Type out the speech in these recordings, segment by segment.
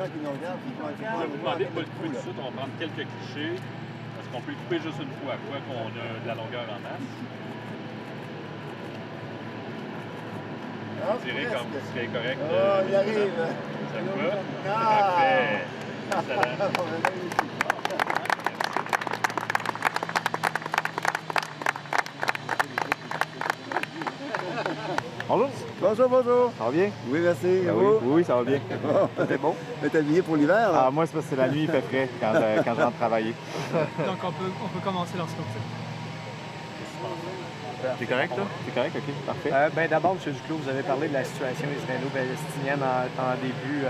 gens qui nous regardent, qui Je vais vous demander de ne pas le couper tout de suite. On va prendre quelques clichés. Est-ce qu'on peut le couper juste une fois, quoi qu'on a de la longueur en masse? Ah, Je dirais comme ce serait correct. Oh, il arrive. Ça vous va? Ah! Parfait. Excellent. Bonjour. Bonjour, bonjour. Ça va bien? Oui, merci. Et Ah vous? oui, ça va bien. C'est bon. Vous êtes habillé pour l'hiver, là? Ah, moi, c'est parce que c'est la nuit, il fait frais quand je rentre travailler. Donc on peut commencer lorsque vous êtes. C'est correct, là? C'est correct, OK, parfait. D'abord, M. Duclos, vous avez parlé de la situation israélo-palestinienne en début.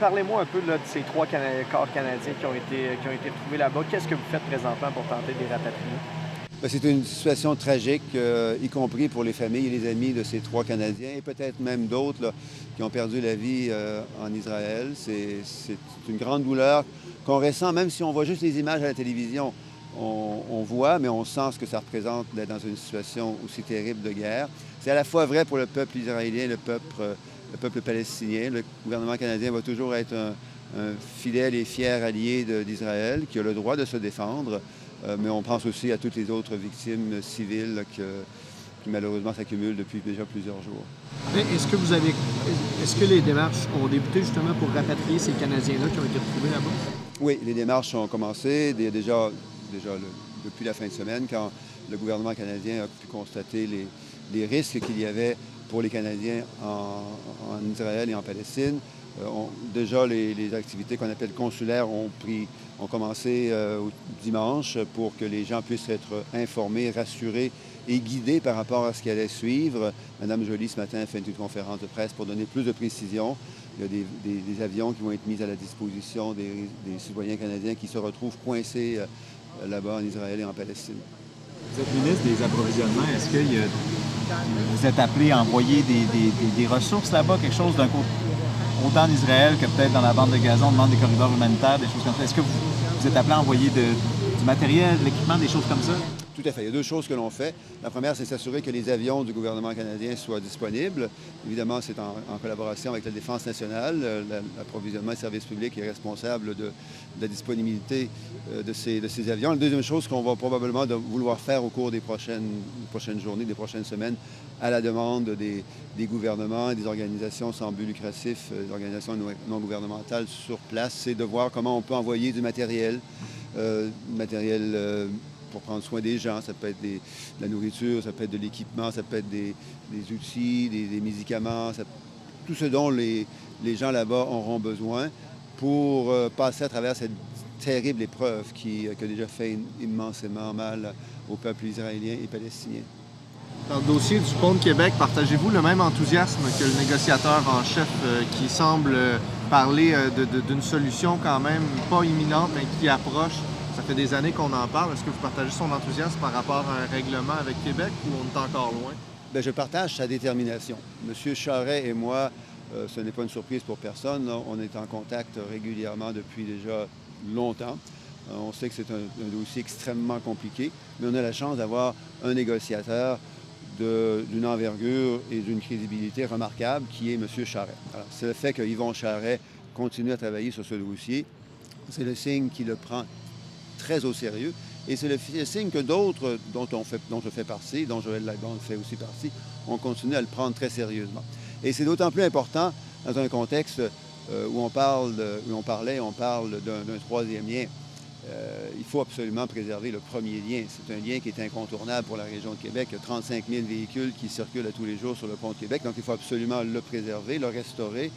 Parlez-moi un peu là, de ces trois corps canadiens qui ont été retrouvés là-bas. Qu'est-ce que vous faites présentement pour tenter de les rapatrier? C'est une situation tragique, y compris pour les familles et les amis de ces trois Canadiens et peut-être même d'autres là, qui ont perdu la vie en Israël. C'est une grande douleur qu'on ressent, même si on voit juste les images à la télévision. On voit, mais on sent ce que ça représente d'être dans une situation aussi terrible de guerre. C'est à la fois vrai pour le peuple israélien, le peuple palestinien. Le gouvernement canadien va toujours être un fidèle et fier allié d'Israël qui a le droit de se défendre. Mais on pense aussi à toutes les autres victimes civiles là, qui malheureusement s'accumulent depuis déjà plusieurs jours. Est-ce que les démarches ont débuté justement pour rapatrier ces Canadiens-là qui ont été retrouvés là-bas? Oui, les démarches ont commencé déjà depuis la fin de semaine, quand le gouvernement canadien a pu constater les risques qu'il y avait pour les Canadiens en Israël et en Palestine. Déjà, les activités qu'on appelle consulaires ont commencé dimanche pour que les gens puissent être informés, rassurés et guidés par rapport à ce qui allait suivre. Mme Joly, ce matin, a fait une conférence de presse pour donner plus de précisions. Il y a des avions qui vont être mis à la disposition des citoyens canadiens qui se retrouvent coincés là-bas en Israël et en Palestine. Vous êtes ministre des Approvisionnements. Est-ce que vous êtes appelé à envoyer des ressources là-bas, quelque chose d'un côté, autant en Israël que peut-être dans la bande de Gaza, on demande des corridors humanitaires, des choses comme ça. Est-ce que vous êtes appelé à envoyer du matériel, de l'équipement, des choses comme ça? Tout à fait. Il y a deux choses que l'on fait. La première, c'est s'assurer que les avions du gouvernement canadien soient disponibles. Évidemment, c'est en collaboration avec la Défense nationale. L'approvisionnement et services publics est responsable de la disponibilité de ces avions. La deuxième chose qu'on va probablement vouloir faire au cours des prochaines journées, des prochaines semaines, à la demande des gouvernements et des organisations sans but lucratif, des organisations non gouvernementales sur place, c'est de voir comment on peut envoyer du matériel, pour prendre soin des gens. Ça peut être de la nourriture, ça peut être de l'équipement, ça peut être des outils, des médicaments, tout ce dont les gens là-bas auront besoin pour passer à travers cette terrible épreuve qui a déjà fait immensément mal au peuple israélien et palestinien. Dans le dossier du pont de Québec, partagez-vous le même enthousiasme que le négociateur en chef qui semble parler d'une solution quand même pas imminente, mais qui approche? Ça fait des années qu'on en parle. Est-ce que vous partagez son enthousiasme par rapport à un règlement avec Québec ou on est encore loin? Bien, je partage sa détermination. M. Charest et moi, ce n'est pas une surprise pour personne, là, on est en contact régulièrement depuis déjà longtemps. On sait que c'est un dossier extrêmement compliqué, mais on a la chance d'avoir un négociateur d'une envergure et d'une crédibilité remarquable qui est M. Charest. Alors, c'est le fait que Yvon Charest continue à travailler sur ce dossier. C'est le signe qu'il le prend très au sérieux. Et c'est le signe que d'autres, dont je fais partie, dont Joël Lagarde fait aussi partie, on continue à le prendre très sérieusement. Et c'est d'autant plus important dans un contexte où on parle d'un troisième lien. Il faut absolument préserver le premier lien. C'est un lien qui est incontournable pour la région de Québec. Il y a 35 000 véhicules qui circulent à tous les jours sur le pont de Québec. Donc, il faut absolument le préserver, le restaurer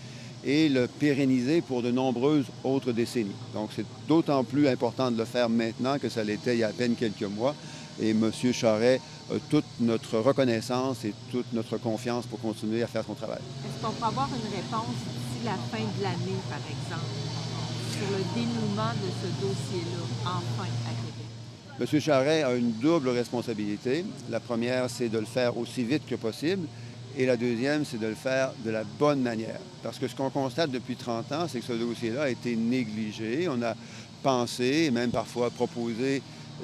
et le pérenniser pour de nombreuses autres décennies. Donc, c'est d'autant plus important de le faire maintenant que ça l'était il y a à peine quelques mois. Et M. Charest a toute notre reconnaissance et toute notre confiance pour continuer à faire son travail. Est-ce qu'on peut avoir une réponse d'ici la fin de l'année, par exemple, sur le dénouement de ce dossier-là, enfin, à Québec? M. Charest a une double responsabilité. La première, c'est de le faire aussi vite que possible. Et la deuxième, c'est de le faire de la bonne manière. Parce que ce qu'on constate depuis 30 ans, c'est que ce dossier-là a été négligé. On a pensé, et même parfois proposé,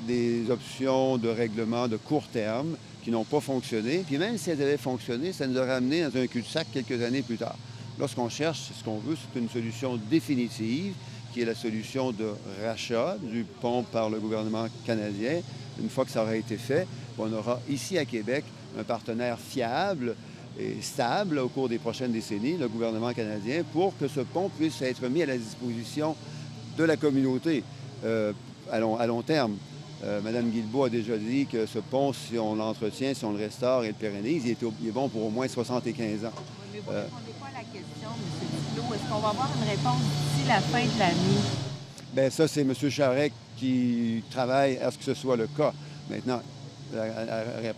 des options de règlement de court terme qui n'ont pas fonctionné. Puis même si elles avaient fonctionné, ça nous aurait amené dans un cul-de-sac quelques années plus tard. Lorsqu'on cherche, ce qu'on veut, c'est une solution définitive, qui est la solution de rachat du pont par le gouvernement canadien. Une fois que ça aura été fait, on aura ici à Québec un partenaire fiable et stable au cours des prochaines décennies, le gouvernement canadien, pour que ce pont puisse être mis à la disposition de la communauté à long terme. Mme Guilbeault a déjà dit que ce pont, si on l'entretient, si on le restaure et le pérennise, il est bon pour au moins 75 ans. Mais vous ne répondez pas à la question, M. Duclos. Est-ce qu'on va avoir une réponse d'ici la fin de l'année? Bien, ça, c'est M. Charest qui travaille à ce que ce soit le cas. Maintenant,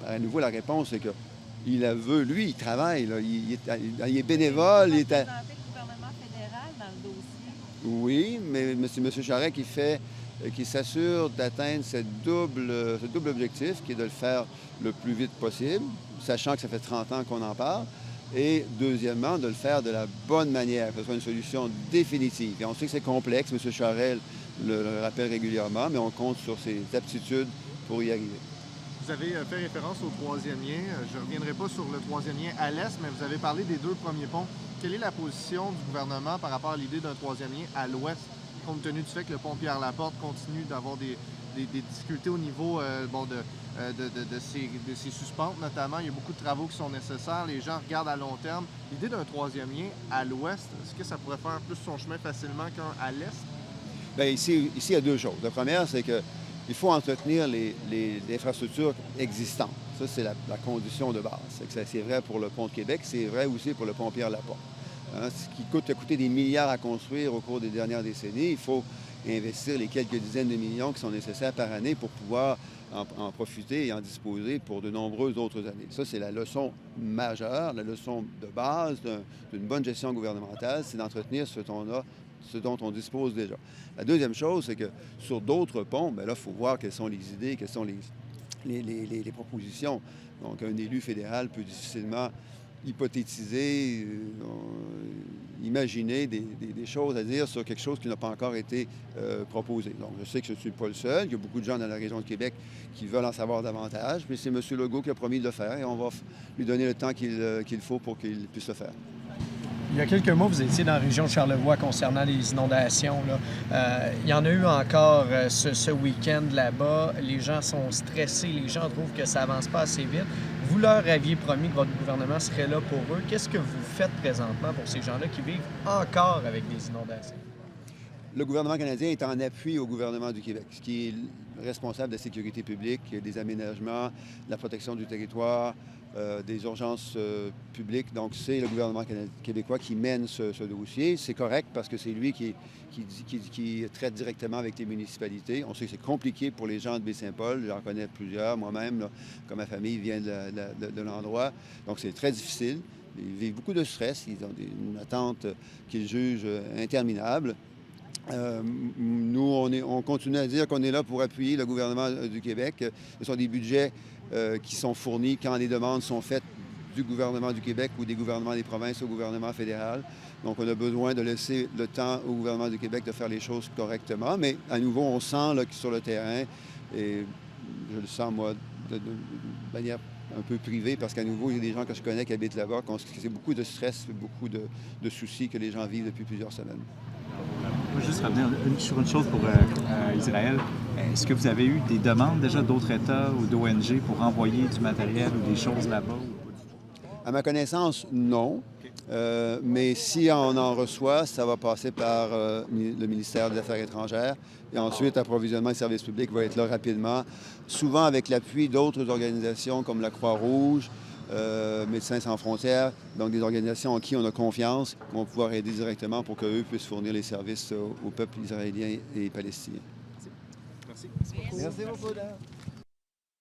à nouveau, la réponse, c'est qu'il la veut. Lui, il travaille. Là. Il est bénévole. Il est le gouvernement fédéral dans le dossier. Oui, mais c'est M. Charest qui s'assure d'atteindre ce double objectif, qui est de le faire le plus vite possible, sachant que ça fait 30 ans qu'on en parle, et deuxièmement, de le faire de la bonne manière, que ce soit une solution définitive. Et on sait que c'est complexe, M. Charest le rappelle régulièrement, mais on compte sur ses aptitudes pour y arriver. Vous avez fait référence au troisième lien. Je ne reviendrai pas sur le troisième lien à l'est, mais vous avez parlé des deux premiers ponts. Quelle est la position du gouvernement par rapport à l'idée d'un troisième lien à l'ouest, compte tenu du fait que le pont Pierre-Laporte continue d'avoir des difficultés au niveau de ses suspentes, notamment? Il y a beaucoup de travaux qui sont nécessaires. Les gens regardent à long terme. L'idée d'un troisième lien à l'ouest, est-ce que ça pourrait faire plus son chemin facilement qu'un à l'est? Bien, ici, il y a deux choses. La première, c'est qu'il faut entretenir les infrastructures existantes. Ça, c'est la condition de base. C'est vrai pour le pont de Québec, c'est vrai aussi pour le pont Pierre-Laporte. Hein, ce qui a coûté des milliards à construire au cours des dernières décennies, il faut investir les quelques dizaines de millions qui sont nécessaires par année pour pouvoir en profiter et en disposer pour de nombreuses autres années. Ça, c'est la leçon majeure, la leçon de base d'une bonne gestion gouvernementale, c'est d'entretenir ce dont on dispose déjà. La deuxième chose, c'est que sur d'autres ponts, bien là, il faut voir quelles sont les idées, quelles sont les propositions. Donc, un élu fédéral peut difficilement hypothétiser, imaginer des choses à dire sur quelque chose qui n'a pas encore été proposé. Donc, je sais que je ne suis pas le seul. Il y a beaucoup de gens dans la région de Québec qui veulent en savoir davantage, mais c'est M. Legault qui a promis de le faire et on va lui donner le temps qu'il faut pour qu'il puisse le faire. Il y a quelques mois, vous étiez dans la région de Charlevoix concernant les inondations. Là. Il y en a eu encore ce week-end là-bas. Les gens sont stressés, les gens trouvent que ça avance pas assez vite. Vous leur aviez promis que votre gouvernement serait là pour eux. Qu'est-ce que vous faites présentement pour ces gens-là qui vivent encore avec des inondations? Le gouvernement canadien est en appui au gouvernement du Québec, ce qui est responsable de la sécurité publique, des aménagements, de la protection du territoire, des urgences publiques. Donc, c'est le gouvernement québécois qui mène ce dossier. C'est correct parce que c'est lui qui traite directement avec les municipalités. On sait que c'est compliqué pour les gens de Baie-Saint-Paul. J'en connais plusieurs. Moi-même, comme ma famille, vient de l'endroit. Donc, c'est très difficile. Ils vivent beaucoup de stress. Ils ont une attente qu'ils jugent interminable. Nous, on continue à dire qu'on est là pour appuyer le gouvernement du Québec. Ce sont des budgets qui sont fournis quand les demandes sont faites du gouvernement du Québec ou des gouvernements des provinces au gouvernement fédéral. Donc, on a besoin de laisser le temps au gouvernement du Québec de faire les choses correctement. Mais à nouveau, on sent là, sur le terrain, et je le sens, moi, de manière un peu privée, parce qu'à nouveau, il y a des gens que je connais qui habitent là-bas, c'est beaucoup de stress, beaucoup de soucis que les gens vivent depuis plusieurs semaines. Je veux juste revenir sur une chose pour Israël. Est-ce que vous avez eu des demandes déjà d'autres États ou d'ONG pour envoyer du matériel ou des choses là-bas? À ma connaissance, non. Mais si on en reçoit, ça va passer par le ministère des Affaires étrangères. Et ensuite, l'approvisionnement des services publics va être là rapidement, souvent avec l'appui d'autres organisations comme la Croix-Rouge, Médecins sans frontières, donc des organisations en qui on a confiance, qui vont pouvoir aider directement pour qu'eux puissent fournir les services au peuple israélien et palestinien. Merci. Merci beaucoup.